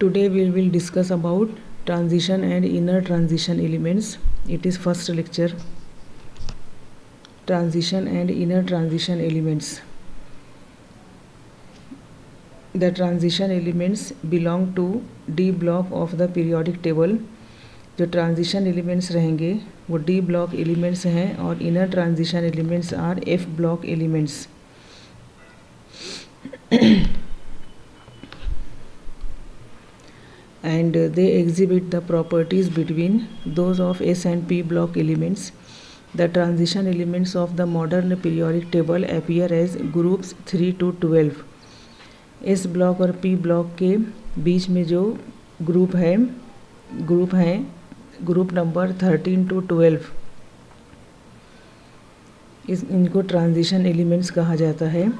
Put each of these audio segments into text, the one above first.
Today we will discuss about transition and inner transition elements. It is first lecture. Transition and inner transition elements. The transition elements belong to D block of the periodic table. जो transition elements रहेंगे वो D block elements हैं और inner transition elements R F block elements. And they exhibit the properties between those of S and P block elements. The transition elements of the modern periodic table appear as groups 3 to 12. S block और P block के बीच में जो group हैं group number 13 to 12. इनको transition elements कहा जाता है.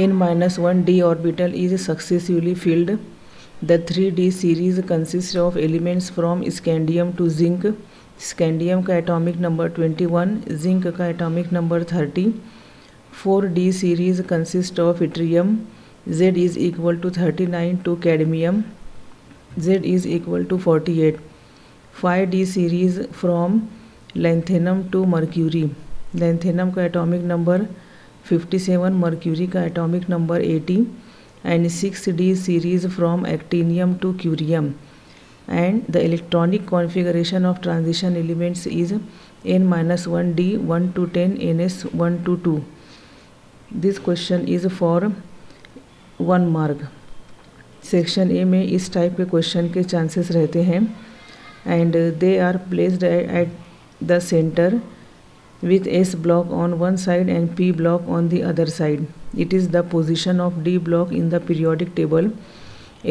n-1 d orbital is successively filled. The 3D series consists of elements from scandium to zinc. Scandium का atomic number 21, zinc का atomic number 30. 4D series consists of yttrium. Z is equal to 39 to cadmium. Z is equal to 48. 5D series from lanthanum to mercury. Lanthanum का atomic number 57, mercury का atomic number 80. And 6D series from actinium to curium. And the electronic configuration of transition elements is n-1 d 1 to 10 ns 1 to 2. This question is for 1 mark. Section A में इस type के question के chances रहते हैं. And they are placed at the center with S block on one side and P block on the other side. It is the position of D block in the periodic table.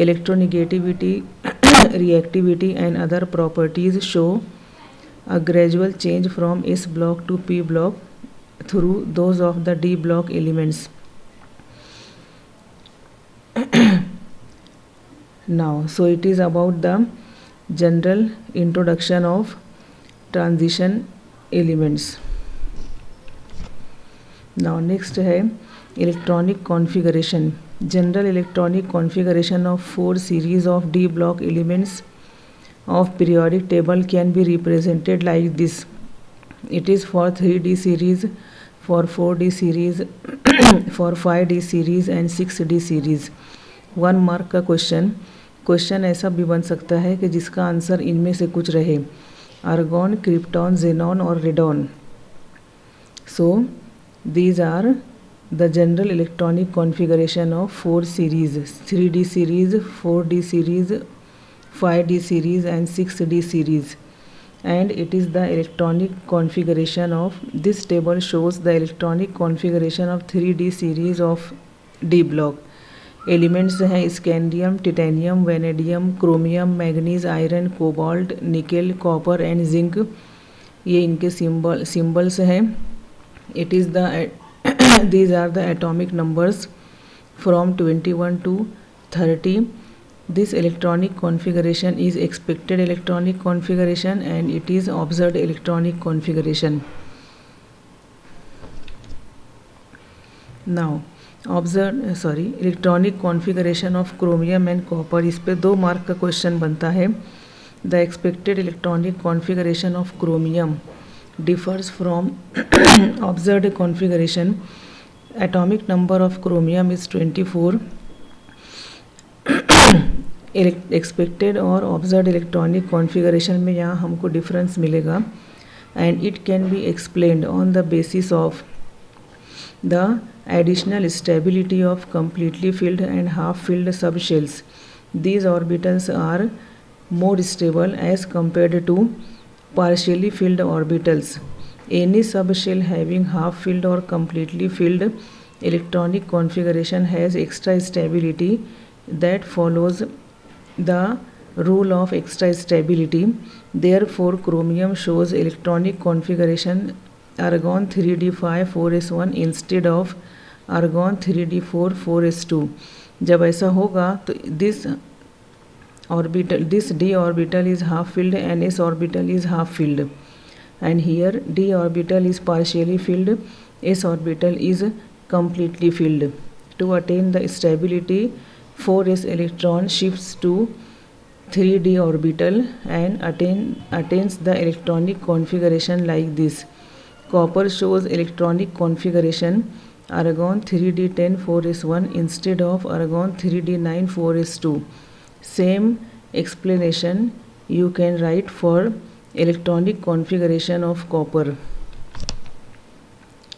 Electronegativity, reactivity and other properties show a gradual change from S block to P block through those of the D block elements. Now, so it is about the general introduction of transition elements. Now next है electronic configuration. General electronic configuration of 4 series of D block elements of periodic table can be represented like this. It is for 3D series, for 4D series, for 5D series and 6D series. 1 mark का question ऐसा भी बन सकता है कि जिसका answer इनमें से कुछ रहे, आर्गॉन, क्रिप्टॉन, जेनॉन और radon. So these are the general electronic configuration of 4 series: 3D series, 4D series, 5D series and 6D series. And it is the electronic configuration of this table shows the electronic configuration of 3D series of D block. Elements हैं scandium, titanium, vanadium, chromium, manganese, iron, cobalt, nickel, copper and zinc. ये इनके symbols हैं. It is these are the atomic numbers from 21 to 30. This electronic configuration is expected electronic configuration and it is observed electronic configuration. Now electronic configuration of chromium and copper. इस पे 2 mark का question बनता है. The expected electronic configuration of chromium differs from observed configuration. Atomic number of chromium is 24. Expected और observed electronic configuration में यहाँ हमको difference मिलेगा. And it can be explained on the basis of the additional stability of completely filled and half filled subshells. These orbitals are more stable as compared to partially filled orbitals. Any subshell having half filled or completely filled electronic configuration has extra stability that follows the rule of extra stability. Therefore chromium shows electronic configuration argon 3d5 4s1 instead of argon 3d4 4s2. जब ऐसा होगा तो this d orbital is half filled and s orbital is half filled, and here d orbital is partially filled, s orbital is completely filled. To attain the stability 4s electron shifts to 3d orbital and attains the electronic configuration like this. Copper shows electronic configuration argon 3d10 4s1 instead of argon 3d9 4s2. Same explanation you can write for electronic configuration of copper.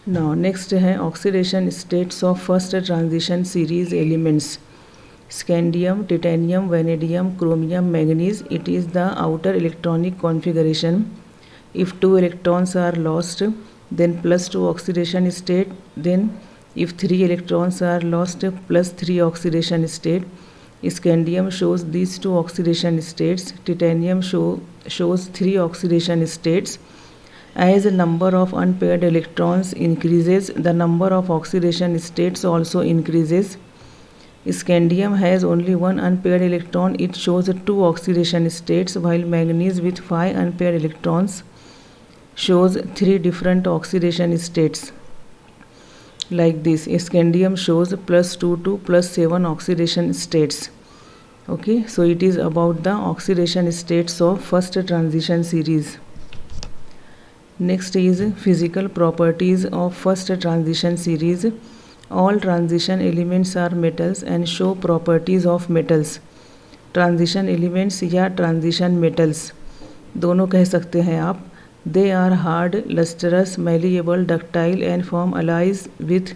Now next है oxidation states of first transition series elements. Scandium, titanium, vanadium, chromium, manganese. It is the outer electronic configuration. If 2 electrons are lost, then +2 oxidation state. Then if 3 electrons are lost, +3 oxidation state. Scandium shows these 2 oxidation states. Titanium shows 3 oxidation states. As the number of unpaired electrons increases, the number of oxidation states also increases. Scandium has only 1 unpaired electron. It shows 2 oxidation states, while manganese with 5 unpaired electrons shows 3 different oxidation states. Like this, scandium shows +2 to +7 oxidation states. Okay, so it is about the oxidation states of first transition series. Next is physical properties of first transition series. All transition elements are metals and show properties of metals. Transition elements या transition metals दोनों कह सकते हैं आप. They are hard, lustrous, malleable, ductile and form alloys with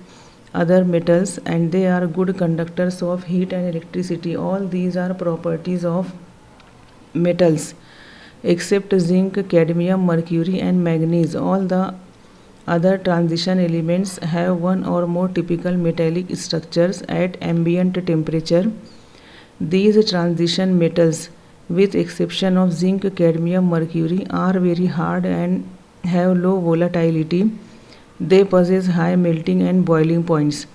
other metals, and they are good conductors of heat and electricity. All these are properties of metals except zinc, cadmium, mercury and manganese. All the other transition elements have one or more typical metallic structures at ambient temperature. These transition metals, with exception of zinc, cadmium, mercury, are very hard and have low volatility. They possess high melting and boiling points.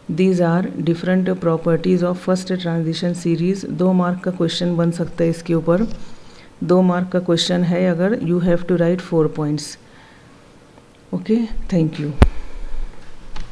These are different properties of first transition series. 2 mark का question बन सकता है इसके ऊपर. 2 mark का question है अगर you have to write 4 points. Okay, thank you.